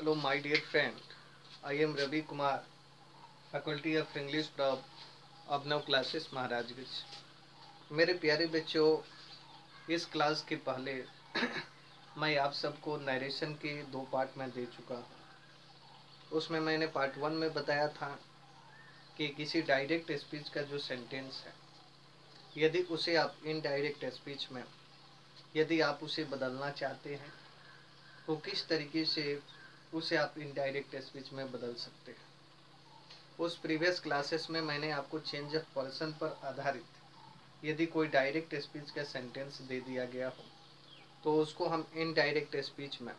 Hello, my dear friend. I am Ravi Kumar, Faculty of English from Abhinav classes Maharajganj. मेरे प्यारे बच्चों, इस class के पहले मैं आप सबको नरेशन के 2 पार्ट में दे चुका हूँ। उसमें मैंने पार्ट 1 में बताया था कि किसी डायरेक्ट स्पीच का जो सेंटेंस है, यदि उसे आप इनडायरेक्ट स्पीच में यदि आप उसे बदलना चाहते हैं तो किस तरीके से उसे आप इनडायरेक्ट स्पीच में बदल सकते हैं। उस प्रीवियस क्लासेस में मैंने आपको चेंज ऑफ पर्सन पर आधारित यदि कोई डायरेक्ट स्पीच का सेंटेंस दे दिया गया हो तो उसको हम इनडायरेक्ट स्पीच में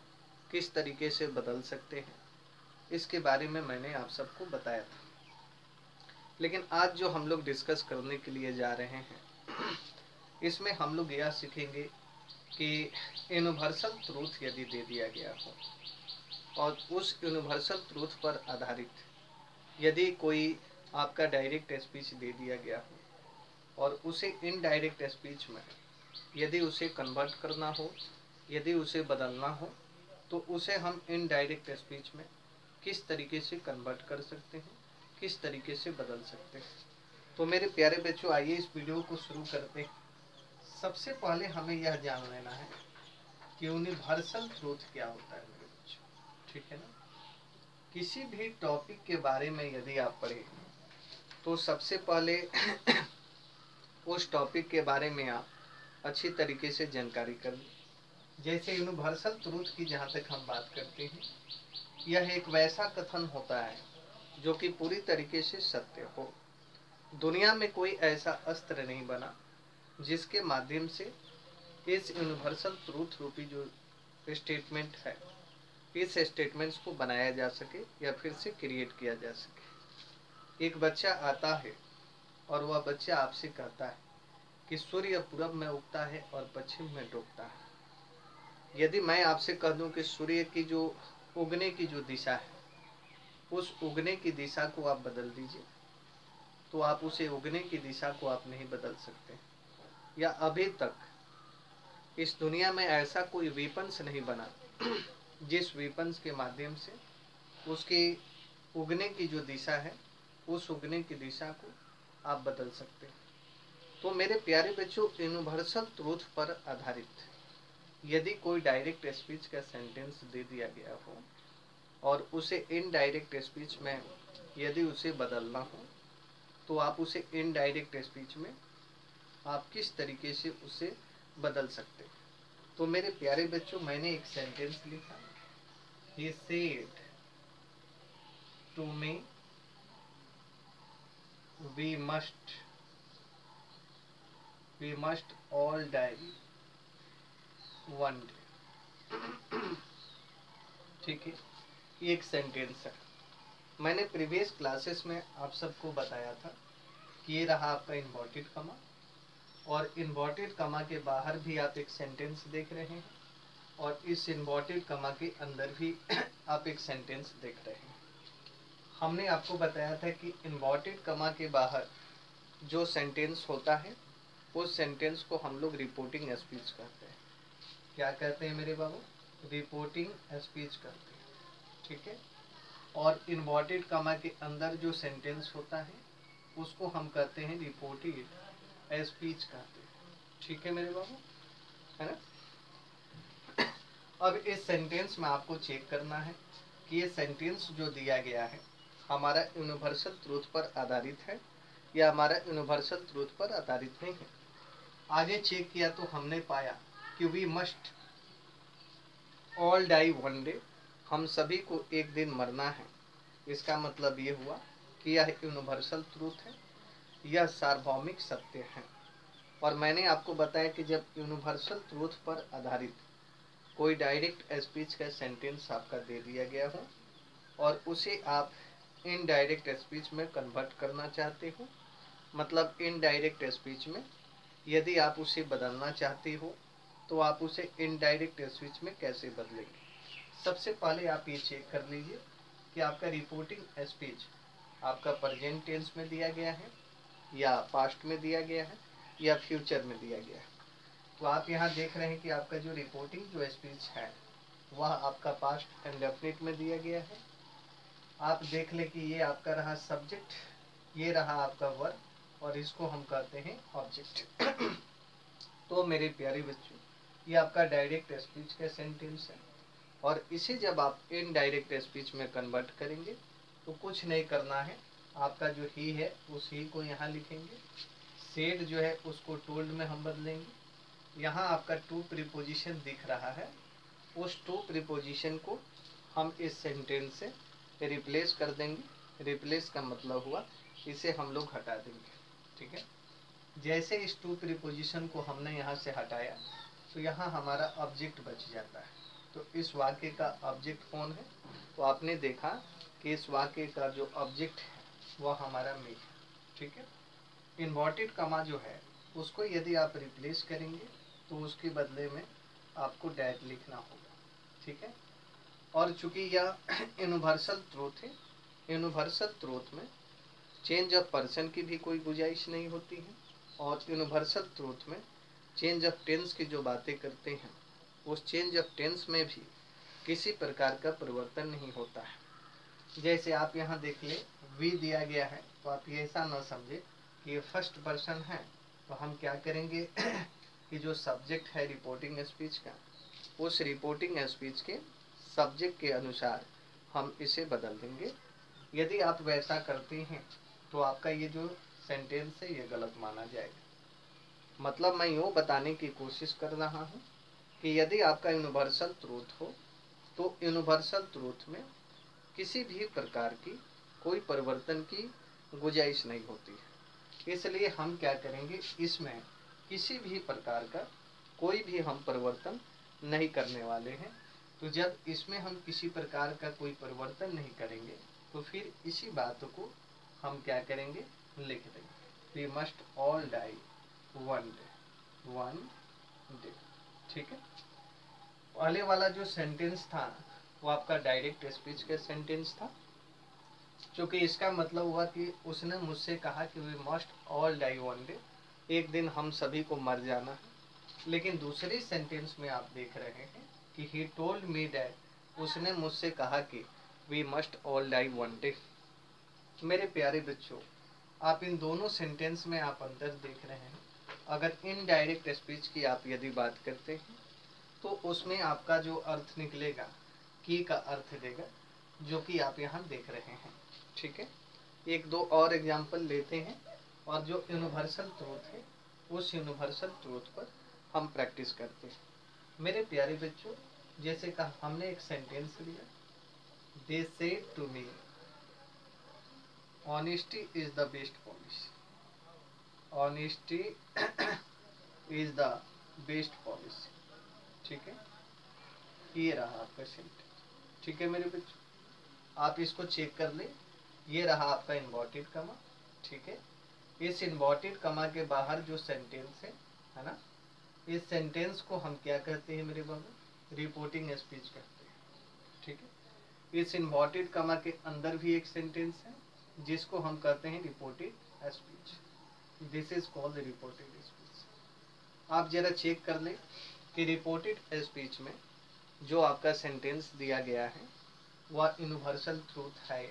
किस तरीके से बदल सकते हैं, इसके बारे में मैंने आप सबको बताया था। लेकिन आज जो हम लोग डिस्कस करने के लिए जा रहे हैं, इसमें हम लोग यह सीखेंगे कि यूनिवर्सल ट्रूथ यदि दे दिया गया हो और उस यूनिवर्सल ट्रूथ पर आधारित यदि कोई आपका डायरेक्ट स्पीच दे दिया गया हो और उसे इनडायरेक्ट स्पीच में यदि उसे कन्वर्ट करना हो, यदि उसे बदलना हो, तो उसे हम इनडायरेक्ट स्पीच में किस तरीके से कन्वर्ट कर सकते हैं, किस तरीके से बदल सकते हैं। तो मेरे प्यारे बच्चों, आइए इस वीडियो को शुरू करते हैं। सबसे पहले हमें यह जान लेना है कि यूनिवर्सल ट्रूथ क्या होता है मेरे बच्चों, ठीक है ना। किसी भी टॉपिक के बारे में यदि आप पढ़ें तो सबसे पहले उस टॉपिक के बारे में आप अच्छी तरीके से जानकारी कर लें। जैसे यूनिवर्सल ट्रूथ की जहाँ तक हम बात करते हैं, यह एक वैसा कथन होता है जो कि पूरी तरीके से सत्य हो। दुनिया में कोई ऐसा अस्त्र नहीं बना जिसके माध्यम से इस यूनिवर्सल ट्रूथ रूपी जो स्टेटमेंट है, इस स्टेटमेंट्स को बनाया जा सके या फिर से क्रिएट किया जा सके। एक बच्चा आता है और वह बच्चा आपसे कहता है कि सूर्य पूरब में उगता है और पश्चिम में डूबता है। यदि मैं आपसे कह दूं कि सूर्य की जो उगने की जो दिशा है, उस उगने की दिशा को आप बदल दीजिए, तो आप उसे उगने की दिशा को आप नहीं बदल सकते। या अभी तक इस दुनिया में ऐसा कोई वेपन्स नहीं बना जिस वेपन्स के माध्यम से उसके उगने की जो दिशा है, उस उगने की दिशा को आप बदल सकते हैं। तो मेरे प्यारे बच्चों, यूनिवर्सल ट्रूथ पर आधारित यदि कोई डायरेक्ट स्पीच का सेंटेंस दे दिया गया हो और उसे इनडायरेक्ट स्पीच में यदि उसे बदलना हो तो आप उसे इनडायरेक्ट स्पीच में आप किस तरीके से उसे बदल सकते हैं। तो मेरे प्यारे बच्चों, मैंने एक सेंटेंस लिखा, He said to me, we must all die one day। ठीक है, ये एक सेंटेंस है। मैंने प्रीवियस क्लासेस में आप सबको बताया था कि ये रहा आपका इन्वर्टेड कमा, और इन्वर्टेड कमा के बाहर भी आप एक सेंटेंस देख रहे हैं और इस इन्वर्टेड कमा के अंदर भी आप एक सेंटेंस देख रहे हैं। हमने आपको बताया था कि इन्वर्टेड कमा के बाहर जो सेंटेंस होता है, उस सेंटेंस को हम लोग रिपोर्टिंग स्पीच कहते हैं। क्या कहते हैं मेरे बाबू? रिपोर्टिंग स्पीच कहते हैं, ठीक है। और इन्वर्टेड कमा के अंदर जो सेंटेंस होता है उसको हम कहते हैं रिपोर्टेड स्पीच कहते हैं, ठीक है मेरे बाबू, है ना। अब इस सेंटेंस में आपको चेक करना है कि ये सेंटेंस जो दिया गया है हमारा यूनिवर्सल ट्रूथ पर आधारित है या हमारा यूनिवर्सल ट्रूथ पर आधारित नहीं है। आगे चेक किया तो हमने पाया कि we must all die one day, हम सभी को एक दिन मरना है। इसका मतलब ये हुआ कि यह यूनिवर्सल ट्रूथ है, यह सार्वभौमिक सत्य है। और मैंने आपको बताया कि जब यूनिवर्सल ट्रूथ पर आधारित कोई डायरेक्ट स्पीच का सेंटेंस आपका दे दिया गया हो और उसे आप इनडायरेक्ट स्पीच में कन्वर्ट करना चाहते हो, मतलब इनडायरेक्ट स्पीच में यदि आप उसे बदलना चाहते हो तो आप उसे इनडायरेक्ट स्पीच में कैसे बदलेंगे। सबसे पहले आप ये चेक कर लीजिए कि आपका रिपोर्टिंग स्पीच आपका प्रेजेंट टेंस में दिया गया है या पास्ट में दिया गया है या फ्यूचर में दिया गया है। तो आप यहाँ देख रहे हैं कि आपका जो रिपोर्टिंग जो स्पीच है वह आपका पास्ट इंडेफिनिट में दिया गया है। आप देख ले कि ये आपका रहा सब्जेक्ट, ये रहा आपका वर्ब और इसको हम कहते हैं ऑब्जेक्ट। तो मेरे प्यारे बच्चों, ये आपका डायरेक्ट स्पीच का सेंटेंस है और इसे जब आप इनडायरेक्ट स्पीच में कन्वर्ट करेंगे तो कुछ नहीं करना है। आपका जो ही है उस ही को यहाँ लिखेंगे, सेड जो है उसको टोल्ड में हम बदलेंगे। यहाँ आपका टू प्रीपोजिशन दिख रहा है, उस टू प्रीपोजिशन को हम इस सेंटेंस से रिप्लेस कर देंगे। रिप्लेस का मतलब हुआ इसे हम लोग हटा देंगे, ठीक है। जैसे इस टू प्रीपोजिशन को हमने यहाँ से हटाया तो यहाँ हमारा ऑब्जेक्ट बच जाता है। तो इस वाक्य का ऑब्जेक्ट कौन है? तो आपने देखा कि इस वाक्य का जो ऑब्जेक्ट है वह हमारा मी है, ठीक है। इन्वर्टेड कमा जो है उसको यदि आप रिप्लेस करेंगे तो उसके बदले में आपको डैट लिखना होगा, ठीक है। और चूंकि यह यूनिवर्सल ट्रूथ है, यूनिवर्सल ट्रूथ में चेंज ऑफ पर्सन की भी कोई गुंजाइश नहीं होती है और यूनिवर्सल ट्रूथ में चेंज ऑफ टेंस की जो बातें करते हैं उस चेंज ऑफ टेंस में भी किसी प्रकार का परिवर्तन नहीं होता है। जैसे आप यहाँ देख ले, वी दिया गया है तो आप ये ऐसा न समझे कि ये फर्स्ट पर्सन है, तो हम क्या करेंगे कि जो सब्जेक्ट है रिपोर्टिंग स्पीच का, उस रिपोर्टिंग स्पीच के सब्जेक्ट के अनुसार हम इसे बदल देंगे। यदि आप वैसा करते हैं तो आपका ये जो सेंटेंस है ये गलत माना जाएगा। मतलब मैं यूँ बताने की कोशिश कर रहा हूँ कि यदि आपका यूनिवर्सल ट्रूथ हो तो यूनिवर्सल ट्रूथ में किसी भी प्रकार की कोई परिवर्तन की गुंजाइश नहीं होती है। इसलिए हम क्या करेंगे, इसमें किसी भी प्रकार का कोई भी हम परिवर्तन नहीं करने वाले हैं। तो जब इसमें हम किसी प्रकार का कोई परिवर्तन नहीं करेंगे तो फिर इसी बात को हम क्या करेंगे, लिख देंगे, we must all die one day, ठीक है। पहले वाला जो सेंटेंस था वो आपका डायरेक्ट स्पीच का सेंटेंस था, क्योंकि इसका मतलब हुआ कि उसने मुझसे कहा कि we must all die one day, एक दिन हम सभी को मर जाना है। लेकिन दूसरे सेंटेंस में आप देख रहे हैं कि ही टोल्ड मी दैट, उसने मुझसे कहा कि we must all die one day. मेरे प्यारे बच्चों, आप इन दोनों सेंटेंस में आप अंतर देख रहे हैं। अगर इनडायरेक्ट स्पीच की आप यदि बात करते हैं तो उसमें आपका जो अर्थ निकलेगा की का अर्थ देगा, जो कि आप यहाँ देख रहे हैं, ठीक है। एक दो और एग्जाम्पल लेते हैं और जो यूनिवर्सल ट्रूथ है उस यूनिवर्सल ट्रूथ पर हम प्रैक्टिस करते हैं। मेरे प्यारे बच्चों, जैसे कहा हमने एक सेंटेंस लिया, they said to me honesty is the best policy, honesty is the best policy, ठीक है। ये रहा आपका सेंटेंस, ठीक है मेरे बच्चों। आप इसको चेक कर लें, ये रहा आपका इन्वर्टेड कमा, ठीक है। इस इन्वर्टेड कमा के बाहर जो सेंटेंस है ना, इस सेंटेंस को हम क्या कहते हैं मेरे बाबू, रिपोर्टिंग स्पीच कहते हैं, ठीक है। इस इन्वर्टेड कमा के अंदर भी एक सेंटेंस है जिसको हम कहते हैं reported speech, this is called reported speech. आप जरा चेक कर लें कि रिपोर्टेड स्पीच में जो आपका सेंटेंस दिया गया है वह यूनिवर्सल ट्रूथ है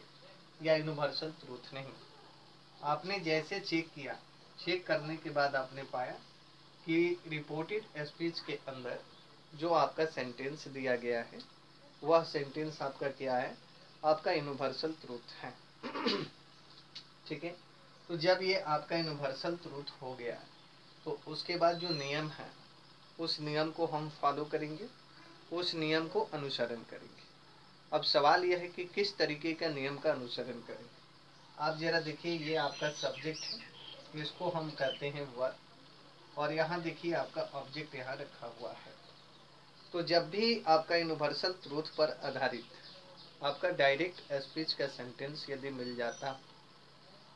या यूनिवर्सल ट्रूथ नहीं। आपने जैसे चेक किया, चेक करने के बाद आपने पाया कि रिपोर्टेड स्पीच के अंदर जो आपका सेंटेंस दिया गया है वह सेंटेंस आपका क्या है, आपका यूनिवर्सल ट्रूथ है, ठीक है। तो जब ये आपका यूनिवर्सल ट्रूथ हो गया तो उसके बाद जो नियम है उस नियम को हम फॉलो करेंगे, उस नियम को अनुसरण करेंगे। अब सवाल यह है कि किस तरीके का नियम का अनुसरण करें। आप जरा देखिए, ये आपका सब्जेक्ट है, इसको हम कहते हैं वर्ब, और यहाँ देखिए आपका ऑब्जेक्ट यहाँ रखा हुआ है। तो जब भी आपका यूनिवर्सल ट्रूथ पर आधारित आपका डायरेक्ट स्पीच का सेंटेंस यदि मिल जाता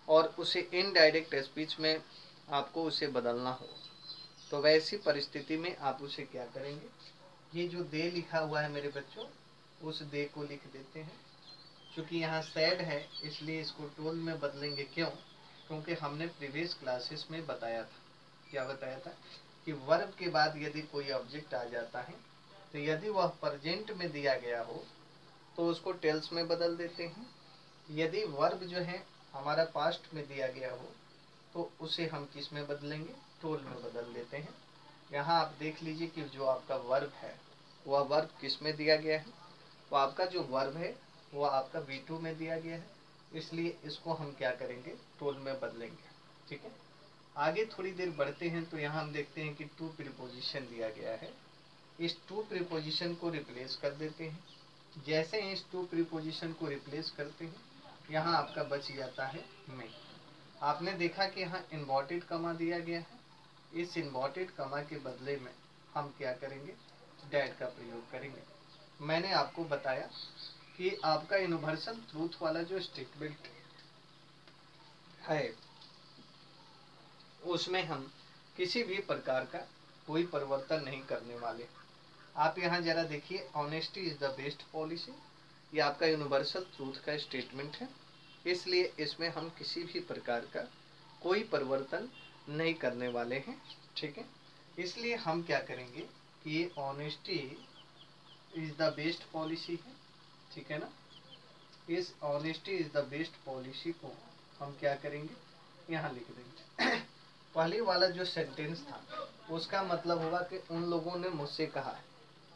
और उसे इनडायरेक्ट स्पीच में आपको उसे बदलना हो तो वैसी परिस्थिति में आप उसे क्या करेंगे, ये जो दे लिखा हुआ है मेरे बच्चों, उस दे को लिख देते हैं। चूँकि यहाँ सैड है इसलिए इसको टोल में बदलेंगे, क्यों, क्योंकि हमने प्रीवियस क्लासेस में बताया था, क्या बताया था कि वर्ब के बाद यदि कोई ऑब्जेक्ट आ जाता है तो यदि वह प्रेजेंट में दिया गया हो तो उसको टेल्स में बदल देते हैं। यदि वर्ब जो है हमारा पास्ट में दिया गया हो तो उसे हम किस में बदलेंगे, टोल में बदल देते हैं। यहाँ आप देख लीजिए कि जो आपका वर्ब है वह वर्ब किस में दिया गया है, तो आपका जो वर्ब है वह आपका V2 में दिया गया है, इसलिए इसको हम क्या करेंगे, टोल में बदलेंगे। ठीक है, आगे थोड़ी देर बढ़ते हैं तो यहाँ हम देखते हैं कि टू प्रीपोजिशन दिया गया है। इस टू प्रीपोजिशन को रिप्लेस कर देते हैं। जैसे इस टू प्रीपोजिशन को रिप्लेस करते हैं यहाँ आपका बच जाता है में। आपने देखा कि यहाँ इन्वर्टेड कमा दिया गया है, इस इन्वर्टेड कमा के बदले में हम क्या करेंगे, डैट का प्रयोग करेंगे। मैंने आपको बताया कि आपका यूनिवर्सल ट्रूथ वाला जो स्टेटमेंट है उसमें हम किसी भी प्रकार का कोई परिवर्तन नहीं करने वाले। आप यहाँ जरा देखिए, honesty is the best policy, ये आपका यूनिवर्सल ट्रूथ का स्टेटमेंट है, इसलिए इसमें हम किसी भी प्रकार का कोई परिवर्तन नहीं करने वाले हैं। ठीक है, इसलिए हम क्या करेंगे कि ये honesty is the best policy है। ठीक है ना, इस honesty is the best policy को हम क्या करेंगे, यहाँ लिख देंगे। पहले वाला जो सेंटेंस था उसका मतलब होगा कि उन लोगों ने मुझसे कहा है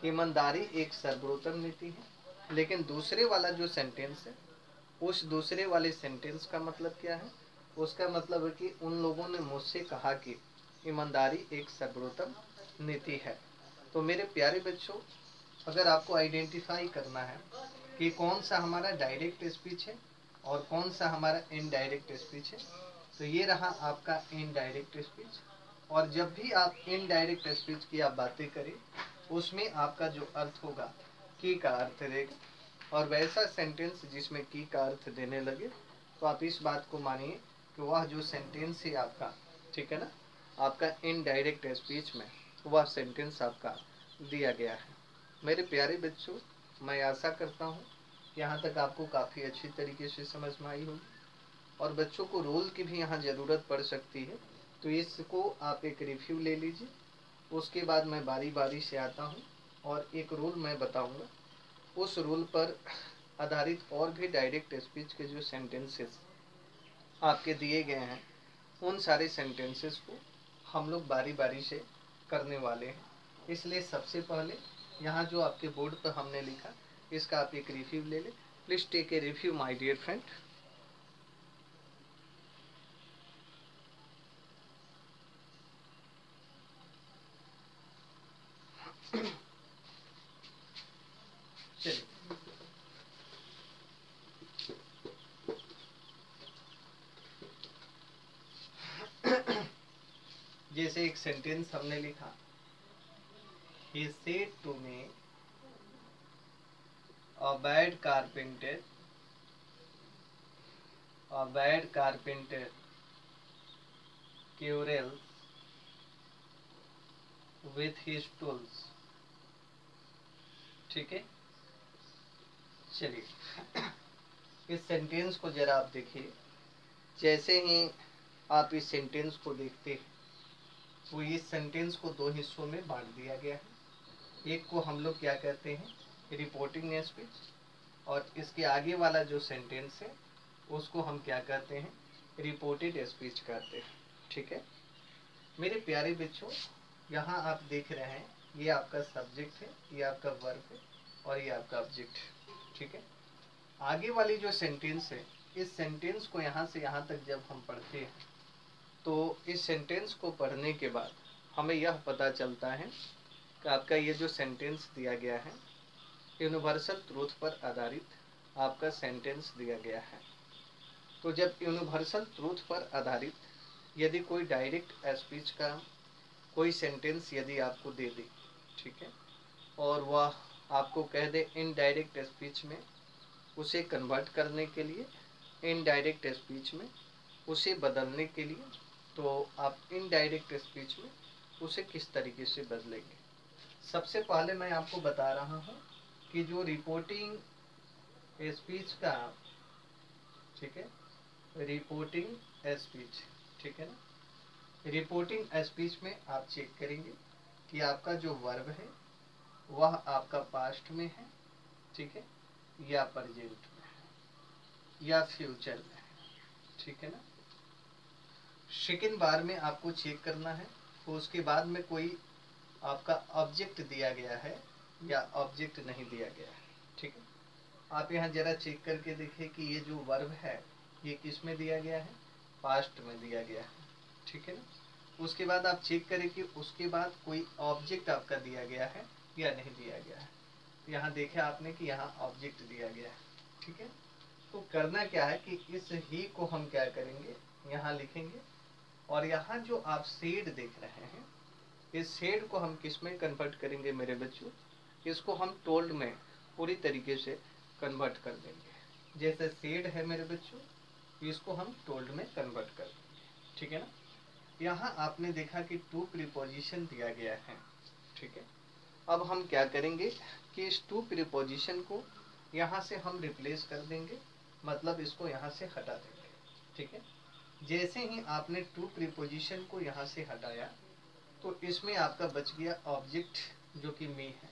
कि ईमानदारी एक सर्वोत्तम नीति है, लेकिन दूसरे वाला जो सेंटेंस है उस दूसरे वाले सेंटेंस का मतलब क्या है, उसका मतलब है कि उन लोगों ने मुझसे कहा कि ईमानदारी एक सर्वोत्तम नीति है। तो मेरे प्यारे बच्चों, अगर आपको आइडेंटिफाई करना है कि कौन सा हमारा डायरेक्ट स्पीच है और कौन सा हमारा इनडायरेक्ट स्पीच है, तो ये रहा आपका इनडायरेक्ट स्पीच। और जब भी आप इनडायरेक्ट स्पीच की आप बातें करें उसमें आपका जो अर्थ होगा की का अर्थ देगा, और वैसा सेंटेंस जिसमें की का अर्थ देने लगे तो आप इस बात को मानिए कि वह जो सेंटेंस है आपका, ठीक है ना, आपका इनडायरेक्ट स्पीच में वह सेंटेंस आपका दिया गया है। मेरे प्यारे बच्चों, मैं आशा करता हूँ यहाँ तक आपको काफ़ी अच्छी तरीके से समझ में आई होगी, और बच्चों को रोल की भी यहाँ ज़रूरत पड़ सकती है, तो इसको आप एक रिव्यू ले लीजिए। उसके बाद मैं बारी बारी से आता हूँ और एक रूल मैं बताऊँगा, उस रूल पर आधारित और भी डायरेक्ट स्पीच के जो सेंटेंसेस आपके दिए गए हैं उन सारे सेंटेंसेस को हम लोग बारी बारी से करने वाले हैं। इसलिए सबसे पहले यहाँ जो आपके बोर्ड पर हमने लिखा इसका आप एक रिव्यू ले लें। Please take a review my dear friend. चलिए, जैसे एक सेंटेंस हमने लिखा, he said to me a bad carpenter quarrels with his tools। ठीक है, चलिए इस सेंटेंस को जरा आप देखिए। जैसे ही आप इस सेंटेंस को देखते हैं तो इस सेंटेंस को दो हिस्सों में बांट दिया गया है। एक को हम लोग क्या कहते हैं, रिपोर्टिंग स्पीच, और इसके आगे वाला जो सेंटेंस है उसको हम क्या कहते हैं, रिपोर्टेड स्पीच कहते हैं। ठीक है, मेरे प्यारे बच्चों, यहाँ आप देख रहे हैं ये आपका सब्जेक्ट है, ये आपका वर्ब है और ये आपका ऑब्जेक्ट है। ठीक है, आगे वाली जो सेंटेंस है इस सेंटेंस को यहाँ से यहाँ तक जब हम पढ़ते हैं तो इस सेंटेंस को पढ़ने के बाद हमें यह पता चलता है कि आपका ये जो सेंटेंस दिया गया है यूनिवर्सल ट्रूथ पर आधारित आपका सेंटेंस दिया गया है। तो जब यूनिवर्सल ट्रूथ पर आधारित यदि कोई डायरेक्ट स्पीच का कोई सेंटेंस यदि आपको दे दे, ठीक है, और वह आपको कह दे इनडायरेक्ट स्पीच में उसे कन्वर्ट करने के लिए, इनडायरेक्ट स्पीच में उसे बदलने के लिए, तो आप इनडायरेक्ट स्पीच में उसे किस तरीके से बदलेंगे। सबसे पहले मैं आपको बता रहा हूँ कि जो रिपोर्टिंग स्पीच का, ठीक है, रिपोर्टिंग स्पीच, ठीक है ना, रिपोर्टिंग स्पीच में आप चेक करेंगे कि आपका जो वर्ब है वह आपका पास्ट में है, ठीक है, या प्रेजेंट में है या फ्यूचर में है, ठीक है ना। सेकेंड बार में आपको चेक करना है, तो उसके बाद में कोई आपका ऑब्जेक्ट दिया गया है या ऑब्जेक्ट नहीं दिया गया है, ठीक है। आप यहाँ जरा चेक करके देखें कि ये जो वर्ब है ये किस में दिया गया है, पास्ट में दिया गया है, ठीक है ना। उसके बाद आप चेक करें कि उसके बाद कोई ऑब्जेक्ट आपका दिया गया है या नहीं दिया गया है। यहाँ देखे आपने कि यहाँ ऑब्जेक्ट दिया गया है, ठीक है। तो करना क्या है कि इस ही को हम क्या करेंगे, यहाँ लिखेंगे, और यहाँ जो आप शेड देख रहे हैं, इस शेड को हम किस में कन्वर्ट करेंगे मेरे बच्चों, इसको हम टोल्ड में पूरी तरीके से कन्वर्ट कर देंगे। जैसे शेड है मेरे बच्चों, इसको हम टोल्ड में कन्वर्ट कर देंगे, ठीक है ना। यहाँ आपने देखा कि टू प्रीपोजिशन दिया गया है, ठीक है। अब हम क्या करेंगे कि इस टू प्रीपोजिशन को यहाँ से हम रिप्लेस कर देंगे, मतलब इसको यहाँ से हटा देंगे, ठीक है। जैसे ही आपने टू प्रीपोजिशन को यहाँ से हटाया तो इसमें आपका बच गया ऑब्जेक्ट जो कि मी है,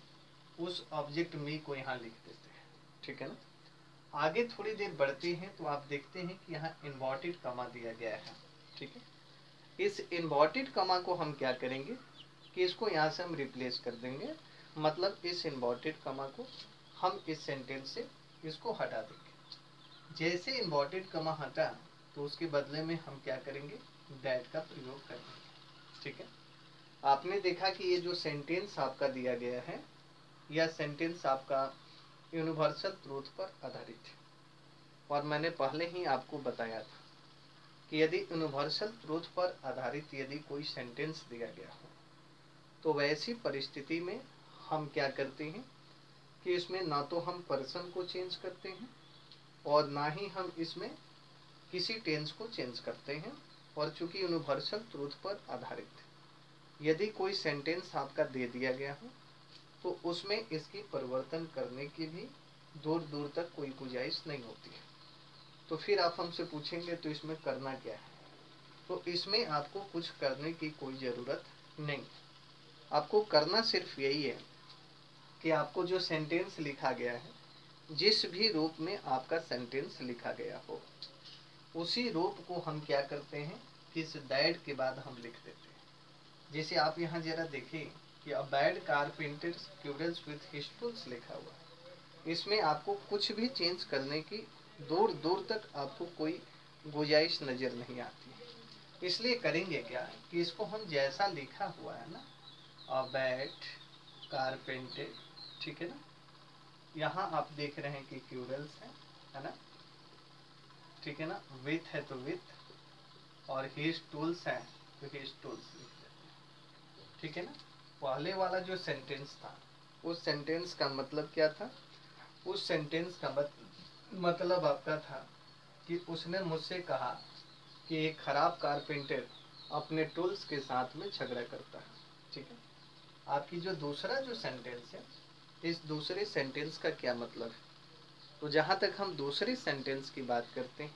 उस ऑब्जेक्ट मी को यहाँ लिख देते हैं, ठीक है ना। आगे थोड़ी देर बढ़ते हैं तो आप देखते हैं कि यहाँ इन्वर्टेड कमा दिया गया है, ठीक है। इस इन्वर्टेड कमा को हम क्या करेंगे कि इसको यहाँ से हम रिप्लेस कर देंगे, मतलब इस इन्वर्टेड कमा को हम इस सेंटेंस से इसको हटा देंगे। जैसे इन्वर्टेड कमा हटा तो उसके बदले में हम क्या करेंगे, दैट का प्रयोग करेंगे, ठीक है। आपने देखा कि ये जो सेंटेंस आपका दिया गया है, यह सेंटेंस आपका यूनिवर्सल ट्रूथ पर आधारित है, और मैंने पहले ही आपको बताया था कि यदि यूनिवर्सल ट्रूथ पर आधारित यदि कोई सेंटेंस दिया गया हो तो वैसी परिस्थिति में हम क्या करते हैं कि इसमें ना तो हम पर्सन को चेंज करते हैं और ना ही हम इसमें किसी टेंस को चेंज करते हैं। और चूंकि यूनिवर्सल ट्रूथ पर आधारित है, यदि कोई सेंटेंस आपका दे दिया गया हो तो उसमें इसकी परिवर्तन करने की भी दूर दूर तक कोई गुंजाइश नहीं होती है। तो फिर आप हमसे पूछेंगे तो इसमें करना क्या है, तो इसमें आपको कुछ करने की कोई ज़रूरत नहीं। आपको करना सिर्फ यही है कि आपको जो सेंटेंस लिखा गया है, जिस भी रूप में आपका सेंटेंस लिखा गया हो, उसी रूप को हम क्या करते हैं कि इस दैट के बाद हम लिख देते हैं। जैसे आप यहाँ जरा देखिए कि a bad carpenter quarrels with his tools लिखा हुआ है, इसमें आपको कुछ भी चेंज करने की दूर दूर तक आपको कोई गुंजाइश नज़र नहीं आती है। इसलिए करेंगे क्या कि इसको हम जैसा लिखा हुआ है ना, अ बैड कारपेंटर, ठीक है ना, यहाँ आप देख रहे हैं कि क्यूरल्स है ना, ठीक है ना, विथ है तो विथ, और हिज टूल्स है तो हिज टूल्स लिख देते हैं, ठीक है ना। पहले वाला जो सेंटेंस था उस सेंटेंस का मतलब क्या था, उस सेंटेंस का मतलब आपका था कि उसने मुझसे कहा कि एक खराब कारपेंटर अपने टूल्स के साथ में झगड़ा करता है, ठीक है। आपकी जो दूसरा जो सेंटेंस है, इस दूसरे सेंटेंस का क्या मतलब है, तो जहाँ तक हम दूसरे सेंटेंस की बात करते हैं,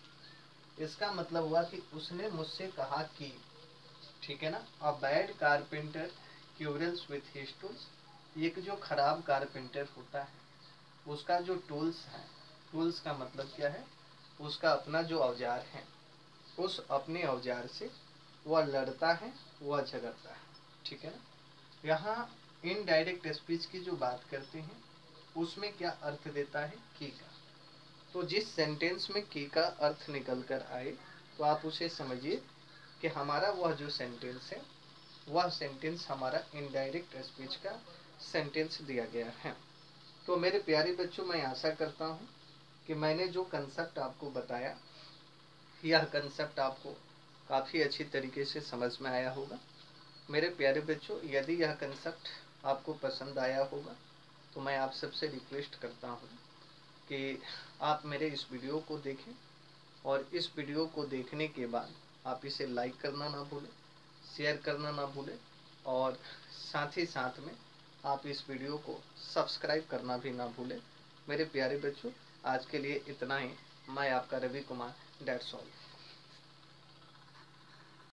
इसका मतलब हुआ कि उसने मुझसे कहा कि, ठीक है ना, a bad carpenter quarrels with his tools, एक जो खराब कारपेंटर होता है उसका जो टूल्स है, टूल्स का मतलब क्या है, उसका अपना जो औजार है, उस अपने औजार से वह लड़ता है, वह झगड़ता है, ठीक है ना। यहाँ इनडायरेक्ट स्पीच की जो बात करते हैं उसमें क्या अर्थ देता है, की का। तो जिस सेंटेंस में की का अर्थ निकल कर आए तो आप उसे समझिए कि हमारा वह जो सेंटेंस है, वह सेंटेंस हमारा इनडायरेक्ट स्पीच का सेंटेंस दिया गया है। तो मेरे प्यारे बच्चों, मैं आशा करता हूँ कि मैंने जो कंसेप्ट आपको बताया, यह कंसेप्ट आपको काफ़ी अच्छी तरीके से समझ में आया होगा। मेरे प्यारे बच्चों, यदि यह कंसेप्ट आपको पसंद आया होगा तो मैं आप सबसे रिक्वेस्ट करता हूँ कि आप मेरे इस वीडियो को देखें, और इस वीडियो को देखने के बाद आप इसे लाइक करना ना भूलें, शेयर करना ना भूलें, और साथ ही साथ में आप इस वीडियो को सब्सक्राइब करना भी ना भूलें। मेरे प्यारे बच्चों, आज के लिए इतना ही। मैं आपका रवि कुमार, डेट्स ऑल।